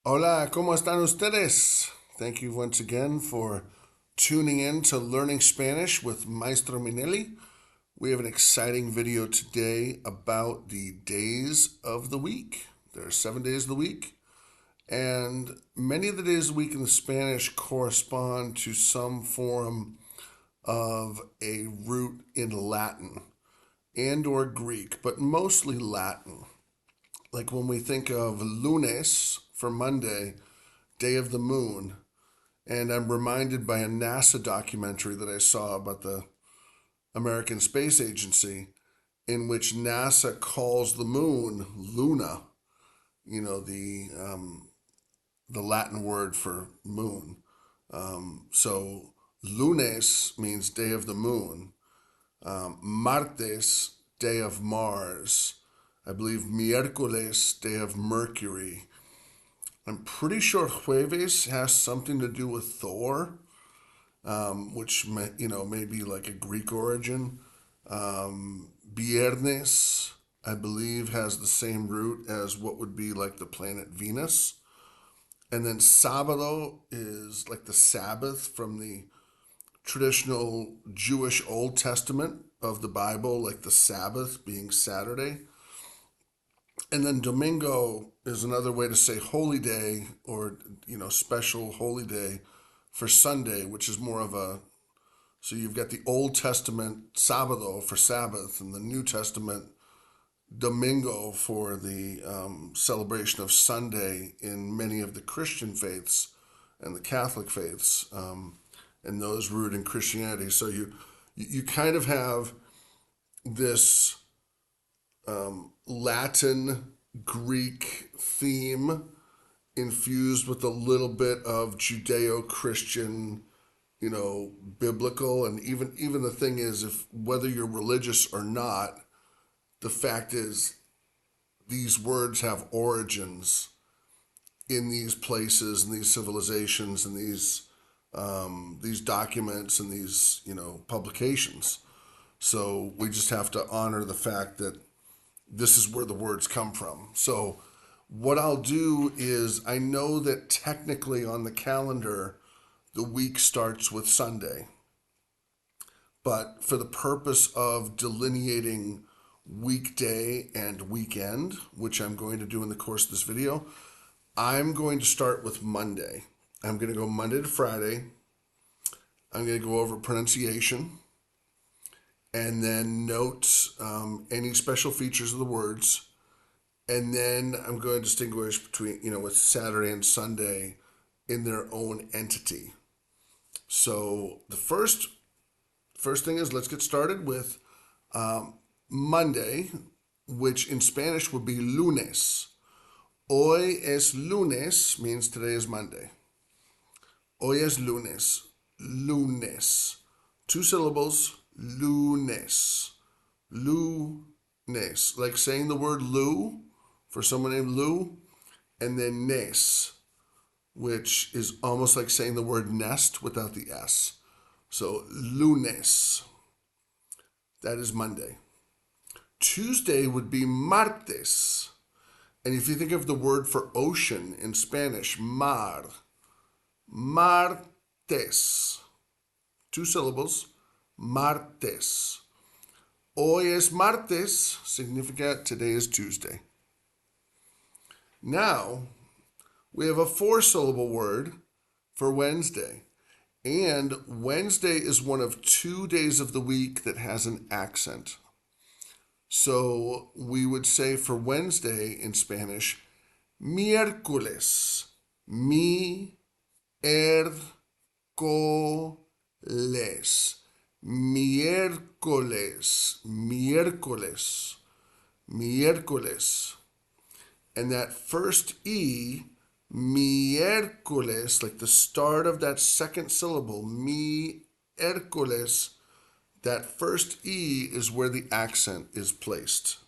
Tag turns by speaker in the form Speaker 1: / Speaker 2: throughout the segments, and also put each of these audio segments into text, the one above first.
Speaker 1: Hola, ¿cómo están ustedes? Thank you once again for tuning in to Learning Spanish with Maestro Minelli. We have an exciting video today about the days of the week. There are 7 days of the week, and many of the days of the week in the Spanish correspond to some form of a root in Latin and or Greek, but mostly Latin. Like when we think of lunes for Monday, day of the moon, and I'm reminded by a NASA documentary that I saw about the American Space Agency, in which NASA calls the moon Luna, you know, the Latin word for moon. So lunes means day of the moon, martes, day of Mars, I believe miércoles, day of Mercury. I'm pretty sure jueves has something to do with Thor, which may be like a Greek origin. Viernes, I believe, has the same root as what would be like the planet Venus. And then Sábado is like the Sabbath from the traditional Jewish Old Testament of the Bible, like the Sabbath being Saturday. And then Domingo is another way to say holy day or, special holy day for Sunday, which is more of a, so you've got the Old Testament Sábado for Sabbath and the New Testament Domingo for the celebration of Sunday in many of the Christian faiths and the Catholic faiths, and those rooted in Christianity. So you kind of have this Latin Greek theme infused with a little bit of Judeo-Christian, biblical, and even the thing is, if whether you're religious or not, the fact is these words have origins in these places and these civilizations and these documents and these publications. So we just have to honor the fact that this is where the words come from. So what I'll do is, I know that technically on the calendar the week starts with Sunday, but for the purpose of delineating weekday and weekend, which I'm going to do in the course of this video, I'm going to start with Monday. I'm going to go Monday to Friday. I'm going to go over pronunciation and then note any special features of the words. And then I'm going to distinguish between, with Saturday and Sunday in their own entity. So the first thing is, let's get started with Monday, which in Spanish would be lunes. Hoy es lunes means today is Monday. Hoy es lunes. Lunes. Two syllables. Lunes. Lunes. Like saying the word Lou for someone named Lou, and then nes, which is almost like saying the word nest without the S. So lunes. That is Monday. Tuesday would be martes. And if you think of the word for ocean in Spanish, mar, martes. Two syllables, martes. Hoy es martes, significa today is Tuesday. Now, we have a four-syllable word for Wednesday. And Wednesday is one of 2 days of the week that has an accent. So we would say for Wednesday in Spanish, miércoles. Miércoles. Miércoles. Miércoles. Miércoles. And that first E, miércoles, like the start of that second syllable, miércoles, that first E is where the accent is placed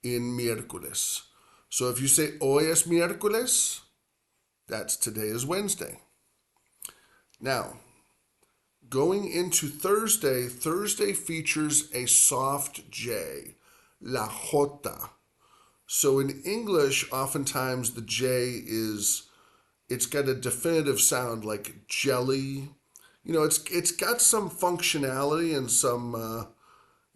Speaker 1: in miércoles. So if you say hoy es miércoles, that's today is Wednesday. Now, going into Thursday, Thursday features a soft J, la jota. So in English, oftentimes the J it's got a definitive sound like jelly. It's got some functionality and some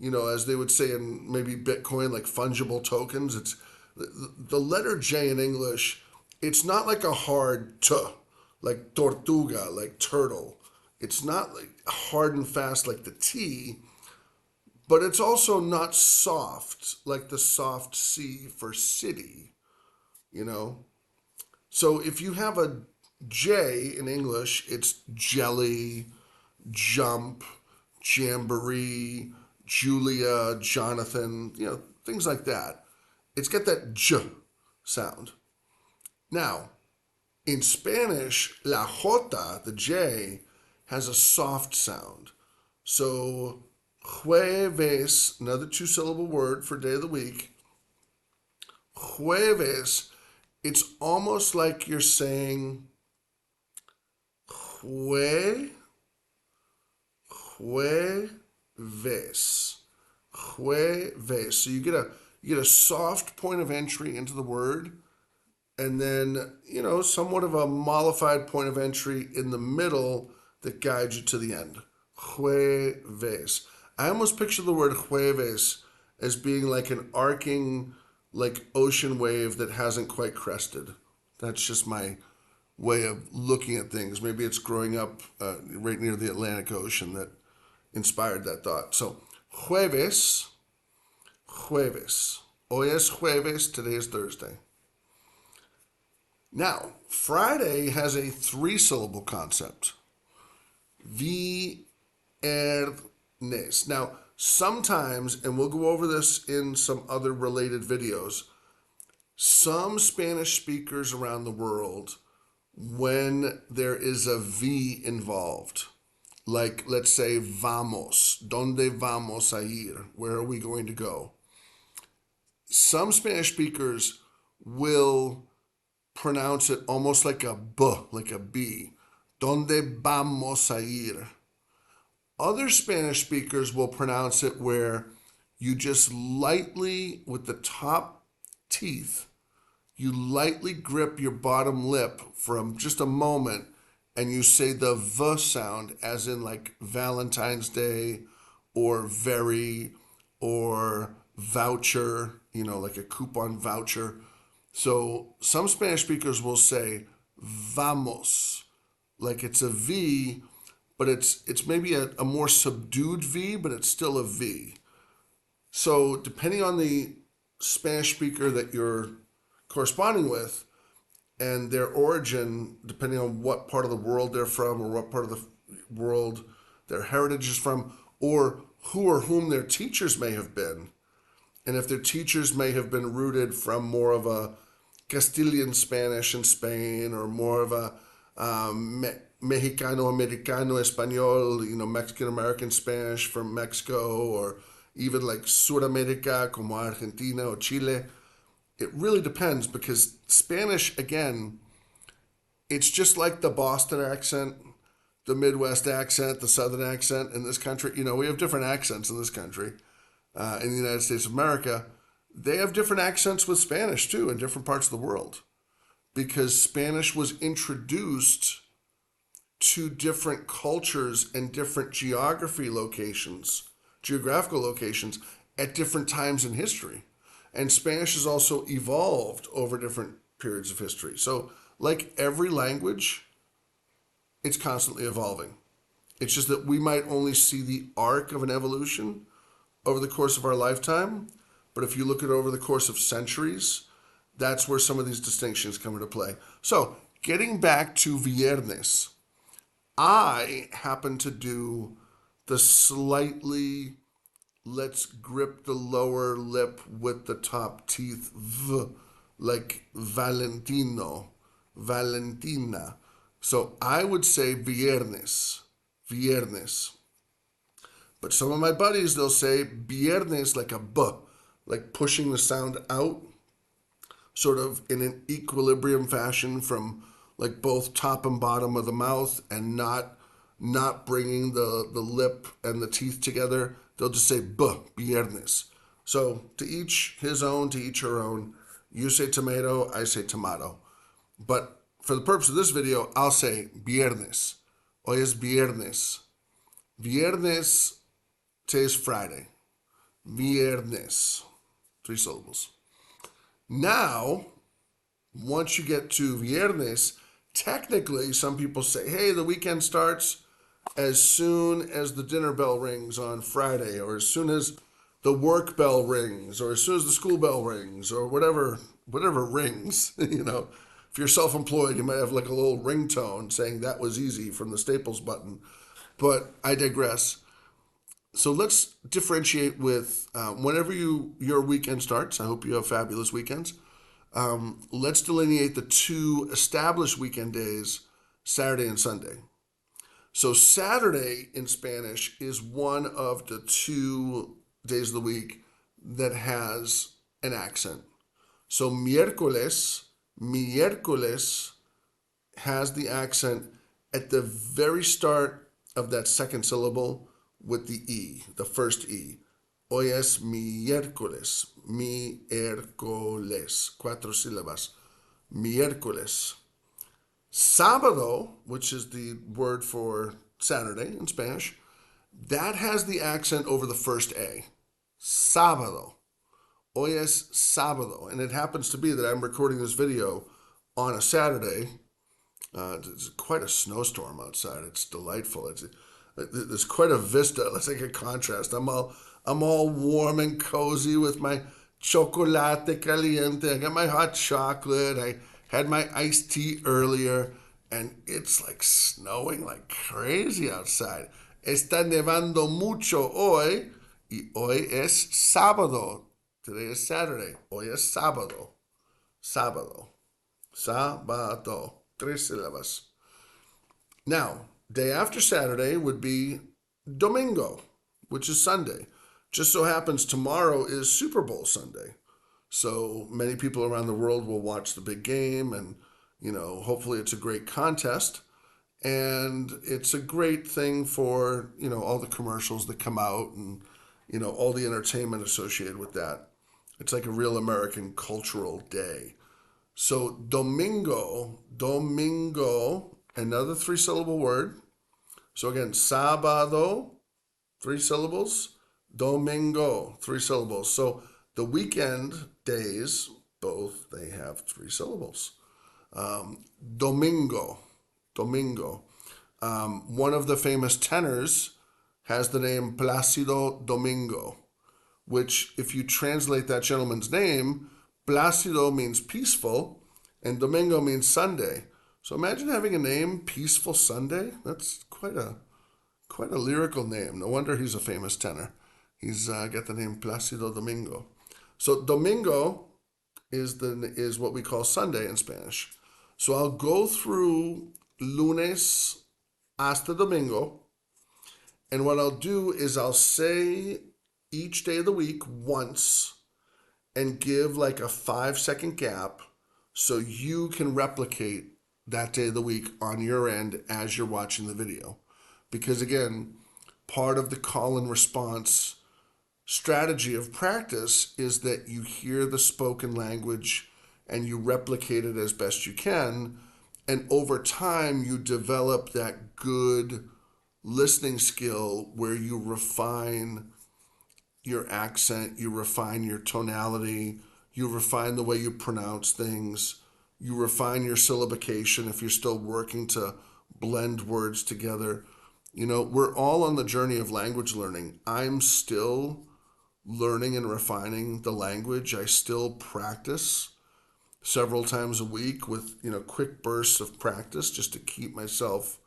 Speaker 1: as they would say in maybe Bitcoin, like fungible tokens. It's the letter J in English. It's not like a hard T, like tortuga, like turtle. It's not like hard and fast like the T, but it's also not soft like the soft C for city, you know? So if you have a J in English, it's jelly, jump, jamboree, Julia, Jonathan, things like that. It's got that J sound. Now, in Spanish, la J, the J, has a soft sound. So, jueves, another two-syllable word for day of the week. Jueves, it's almost like you're saying jue, jueves, jueves. So you get a soft point of entry into the word, and then somewhat of a mollified point of entry in the middle that guides you to the end. Jueves. I almost picture the word jueves as being like an arcing, like ocean wave that hasn't quite crested. That's just my way of looking at things. Maybe it's growing up right near the Atlantic Ocean that inspired that thought. So, jueves, jueves. Hoy es jueves, today is Thursday. Now, Friday has a three-syllable concept. Viernes. Now, sometimes, and we'll go over this in some other related videos, some Spanish speakers around the world, when there is a V involved, like let's say vamos, ¿dónde vamos a ir? Where are we going to go? Some Spanish speakers will pronounce it almost like a B, like a B. ¿Dónde vamos a ir? Other Spanish speakers will pronounce it where you just lightly, with the top teeth, you lightly grip your bottom lip for just a moment and you say the V sound, as in like Valentine's Day or very or voucher, like a coupon voucher. So some Spanish speakers will say vamos, like it's a V, but it's maybe a more subdued V, but it's still a V. So depending on the Spanish speaker that you're corresponding with and their origin, depending on what part of the world they're from or what part of the world their heritage is from, or who or whom their teachers may have been, and if their teachers may have been rooted from more of a Castilian Spanish in Spain or more of a Mexicano, Americano, Espanol, Mexican American Spanish from Mexico, or even like Sudamerica, como Argentina or Chile. It really depends, because Spanish, again, it's just like the Boston accent, the Midwest accent, the Southern accent in this country. We have different accents in this country. In the United States of America, they have different accents with Spanish too in different parts of the world, because Spanish was introduced to different cultures and different geographical locations at different times in history. And Spanish has also evolved over different periods of history. So, like every language, it's constantly evolving. It's just that we might only see the arc of an evolution over the course of our lifetime. But if you look at it over the course of centuries, that's where some of these distinctions come into play. So, getting back to viernes, I happen to do the slightly, let's grip the lower lip with the top teeth, V, like Valentino, Valentina. So I would say viernes, viernes. But some of my buddies, they'll say viernes like a B, like pushing the sound out, sort of in an equilibrium fashion from like both top and bottom of the mouth, and not bringing the lip and the teeth together. They'll just say viernes. So to each his own, to each her own. You say tomato, I say tomato. But for the purpose of this video, I'll say viernes. Hoy es viernes. Viernes, today is Friday. Viernes. 3 syllables. Now, once you get to viernes, technically some people say, hey, the weekend starts as soon as the dinner bell rings on Friday, or as soon as the work bell rings, or as soon as the school bell rings, or whatever rings. If you're self-employed, you might have like a little ringtone saying that was easy from the Staples button. But I digress. So let's differentiate with whenever your weekend starts. I hope you have fabulous weekends. Let's delineate the 2 established weekend days, Saturday and Sunday. So Saturday in Spanish is one of the 2 days of the week that has an accent. So miércoles has the accent at the very start of that second syllable with the E, the first E. Hoy es miércoles, 4 sílabas, miércoles. Sábado, which is the word for Saturday in Spanish, that has the accent over the first A. Sábado. Hoy es sábado. And it happens to be that I'm recording this video on a Saturday. It's quite a snowstorm outside. It's delightful. There's quite a vista. Let's take a contrast. I'm all warm and cozy with my chocolate caliente. I got my hot chocolate. I had my iced tea earlier, and it's like snowing like crazy outside. Está nevando mucho hoy, y hoy es sábado. Today is Saturday. Hoy es sábado. Sábado. Sábado. 3 sílabas. Now, day after Saturday would be Domingo, which is Sunday. Just so happens tomorrow is Super Bowl Sunday. So many people around the world will watch the big game, and, hopefully it's a great contest. And it's a great thing for, all the commercials that come out and, all the entertainment associated with that. It's like a real American cultural day. So domingo, another 3-syllable word. So again, sábado, 3 syllables. Domingo, 3 syllables. So the weekend days, both, they have 3 syllables. Domingo. One of the famous tenors has the name Plácido Domingo, which, if you translate that gentleman's name, Plácido means peaceful, and Domingo means Sunday. So imagine having a name, Peaceful Sunday. That's quite a lyrical name. No wonder he's a famous tenor. He's got the name Plácido Domingo. So Domingo is what we call Sunday in Spanish. So I'll go through lunes hasta domingo, and what I'll do is I'll say each day of the week once and give like a 5-second gap so you can replicate that day of the week on your end as you're watching the video. Because again, part of the call and response strategy of practice is that you hear the spoken language and you replicate it as best you can. And over time, you develop that good listening skill where you refine your accent, you refine your tonality, you refine the way you pronounce things, you refine your syllabication if you're still working to blend words together. We're all on the journey of language learning. I'm still learning and refining the language. I still practice several times a week with, quick bursts of practice just to keep myself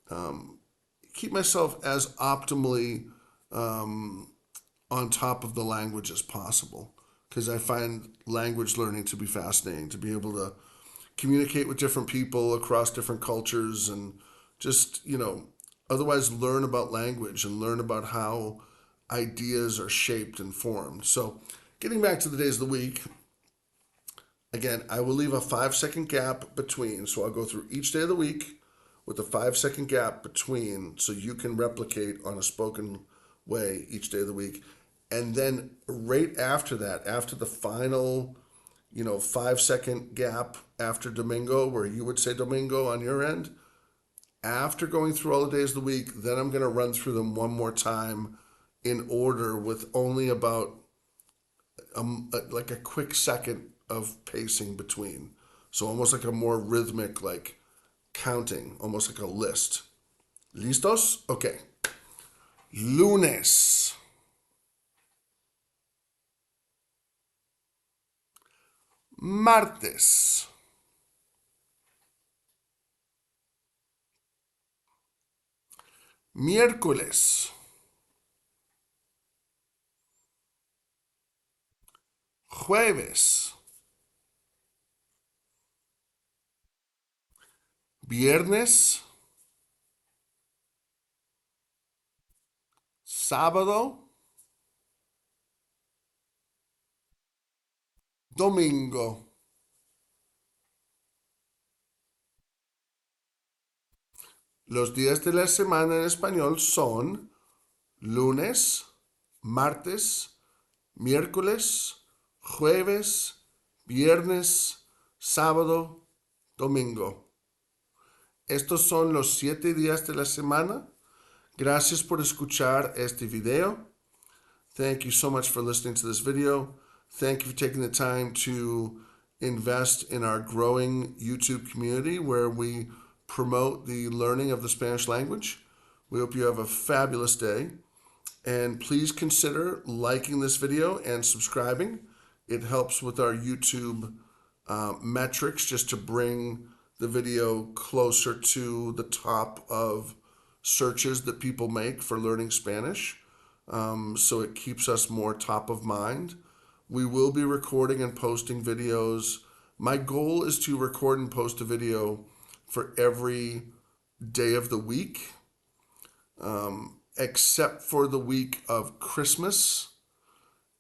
Speaker 1: as optimally on top of the language as possible, because I find language learning to be fascinating, to be able to communicate with different people across different cultures and just, otherwise learn about language and learn about how ideas are shaped and formed. So getting back to the days of the week, again, I will leave a 5-second gap between. So I'll go through each day of the week with a 5-second gap between so you can replicate on a spoken way each day of the week. And then right after that, after the final 5-second gap after domingo where you would say domingo on your end. After going through all the days of the week, then I'm going to run through them one more time in order with only about like a quick second of pacing between. So almost like a more rhythmic, like counting, almost like a list. ¿Listos? Okay. Lunes, martes, miércoles, jueves, viernes, sábado, domingo. Los días de la semana en español son lunes, martes, miércoles, jueves, viernes, sábado, domingo. Estos son los 7 días de la semana. Gracias por escuchar este video. Thank you so much for listening to this video. Thank you for taking the time to invest in our growing YouTube community where we promote the learning of the Spanish language. We hope you have a fabulous day. And please consider liking this video and subscribing. It helps with our YouTube metrics just to bring the video closer to the top of searches that people make for learning Spanish. So it keeps us more top of mind. We will be recording and posting videos. My goal is to record and post a video for every day of the week, except for the week of Christmas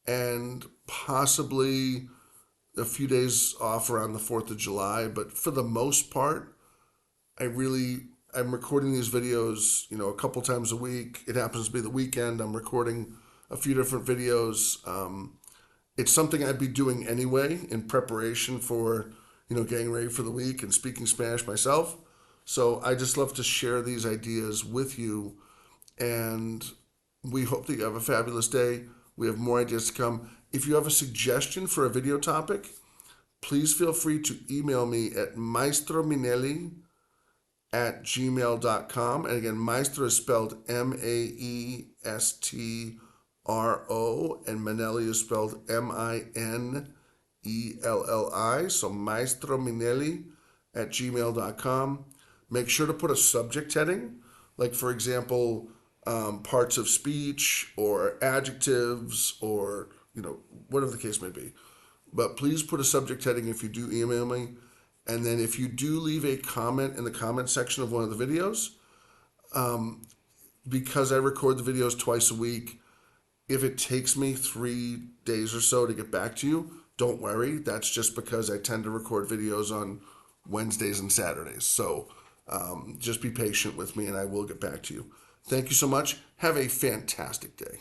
Speaker 1: and possibly a few days off around the 4th of July. But for the most part, I'm recording these videos, a couple times a week. It happens to be the weekend. I'm recording a few different videos. It's something I'd be doing anyway in preparation for, getting ready for the week and speaking Spanish myself. So I just love to share these ideas with you. And we hope that you have a fabulous day. We have more ideas to come. If you have a suggestion for a video topic, please feel free to email me at maestrominelli@gmail.com. And again, Maestro is spelled Maestro, and Minelli is spelled Minelli. So maestrominelli@gmail.com. Make sure to put a subject heading, like, for example, parts of speech or adjectives or, whatever the case may be. But please put a subject heading if you do email me. And then if you do leave a comment in the comment section of one of the videos, because I record the videos twice a week, if it takes me 3 days or so to get back to you, don't worry. That's just because I tend to record videos on Wednesdays and Saturdays. So just be patient with me and I will get back to you. Thank you so much. Have a fantastic day.